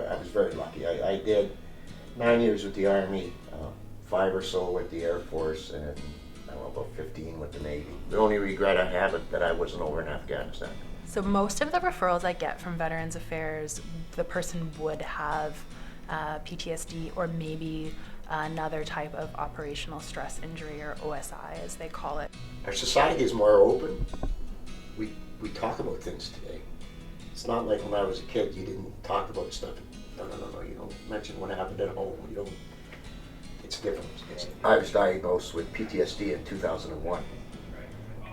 I was very lucky. I did 9 years with the Army, 5 or so with the Air Force, and I don't know, about 15 with the Navy. The only regret I have is that I wasn't over in Afghanistan. So most of the referrals I get from Veterans Affairs, the person would have PTSD or maybe another type of operational stress injury, or OSI as they call it. Our society is more open. We talk about things today. It's not like when I was a kid, you didn't talk about stuff. No, you don't mention what happened at home. You don't. It's different. I was diagnosed with PTSD in 2001,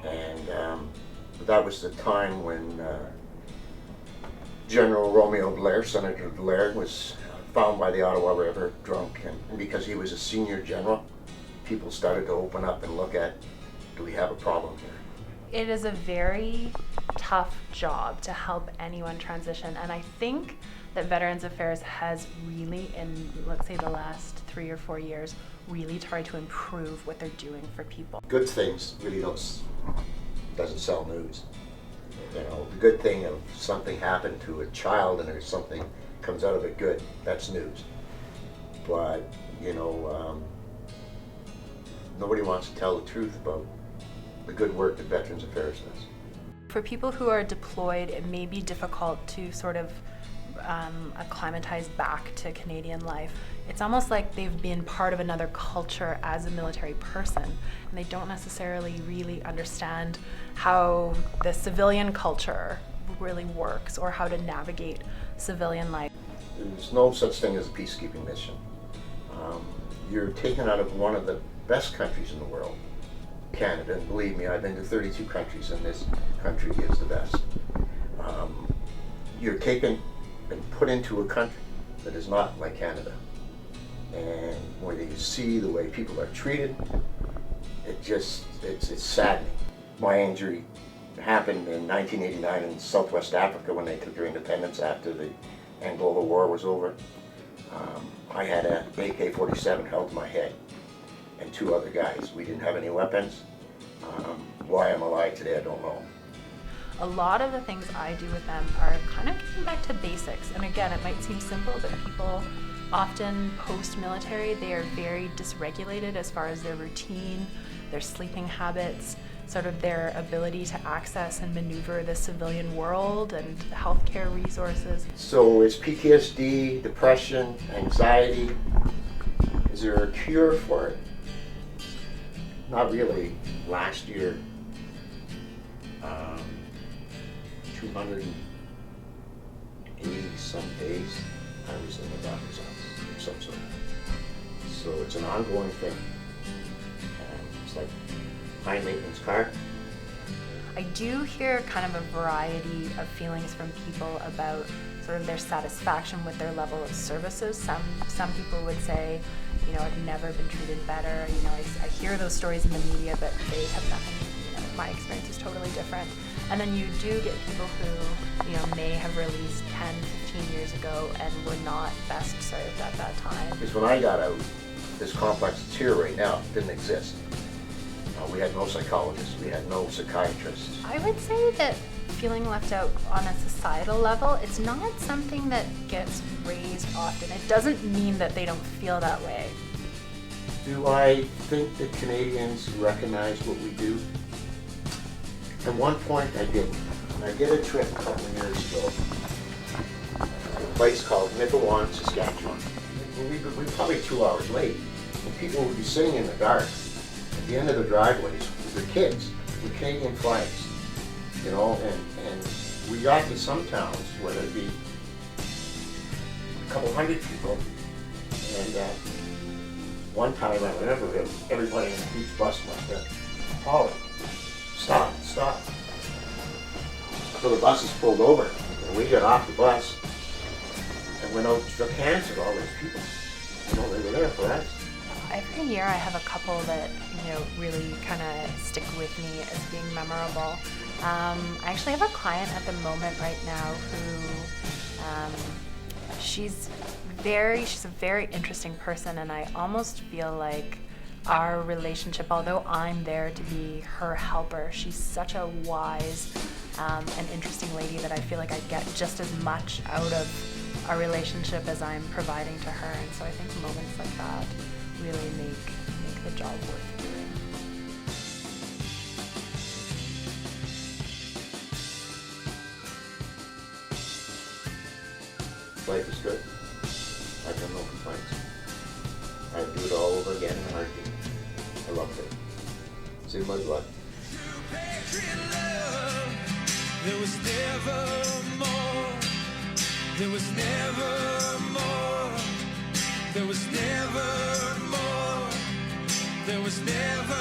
and that was the time when General Romeo Blair, Senator Blair, was found by the Ottawa River drunk, and because he was a senior general, people started to open up and look at, do we have a problem here? It is a very tough job to help anyone transition, and I think that Veterans Affairs has really, in let's say the last 3 or 4 years, really tried to improve what they're doing for people. Good things really doesn't sell news. You know, the good thing of something happened to a child and there's something comes out of it good, that's news. But, you know, nobody wants to tell the truth about the good work that Veterans Affairs does. For people who are deployed, it may be difficult to sort of acclimatize back to Canadian life. It's almost like they've been part of another culture as a military person, and they don't necessarily really understand how the civilian culture really works or how to navigate civilian life. There's no such thing as a peacekeeping mission. You're taken out of one of the best countries in the world, Canada, and believe me, I've been to 32 countries, and this country is the best. You're taken and put into a country that is not like Canada. And when you see the way people are treated, it's saddening. My injury happened in 1989 in Southwest Africa when they took their independence after the Angola War was over. I had an AK-47 held to my head and 2 other guys. We didn't have any weapons. Why I'm alive today, I don't know. A lot of the things I do with them are kind of getting back to basics. And again, it might seem simple, but people often post-military, they are very dysregulated as far as their routine, their sleeping habits, sort of their ability to access and maneuver the civilian world and healthcare resources. So it's PTSD, depression, anxiety. Is there a cure for it? Not really. Last year, 280 some days, I was in the doctor's office of some sort. So it's an ongoing thing. It's like high maintenance car. I do hear kind of a variety of feelings from people about sort of their satisfaction with their level of services. Some people would say, you know, I've never been treated better. You know, I hear those stories in the media, but they have nothing, you know, my experience is totally different. And then you do get people who, you know, may have released 10, 15 years ago and were not best served at that time. Because when I got out, this complex that's here right now didn't exist. We had no psychologists, we had no psychiatrists. I would say that feeling left out on a societal level, it's not something that gets raised often. It doesn't mean that they don't feel that way. Do I think that Canadians recognize what we do? At one point I didn't. I did a trip a couple of years ago to a place called Nipawin, Saskatchewan. We were probably 2 hours late, and people would be sitting in the dark at the end of the driveways with their kids with Canadian flags, you know, and we got to some towns where there'd be a couple hundred people, and one time I remember everybody in the huge bus must have hollered, stop. So the buses pulled over, and we got off the bus and went out and shook hands with all these people. You know, they were there for us. Every year I have a couple that, you know, really kind of stick with me as being memorable. I actually have a client at the moment right now who she's a very interesting person, and I almost feel like our relationship, although I'm there to be her helper, she's such a wise and interesting lady that I feel like I get just as much out of our relationship as I'm providing to her. And so I think moments like that really make the job worth doing. Life is good. I've got no complaints. I'd do it all over again in a heartbeat. I loved it. It's in my blood. There was never more. There was never more. There was never more. There was never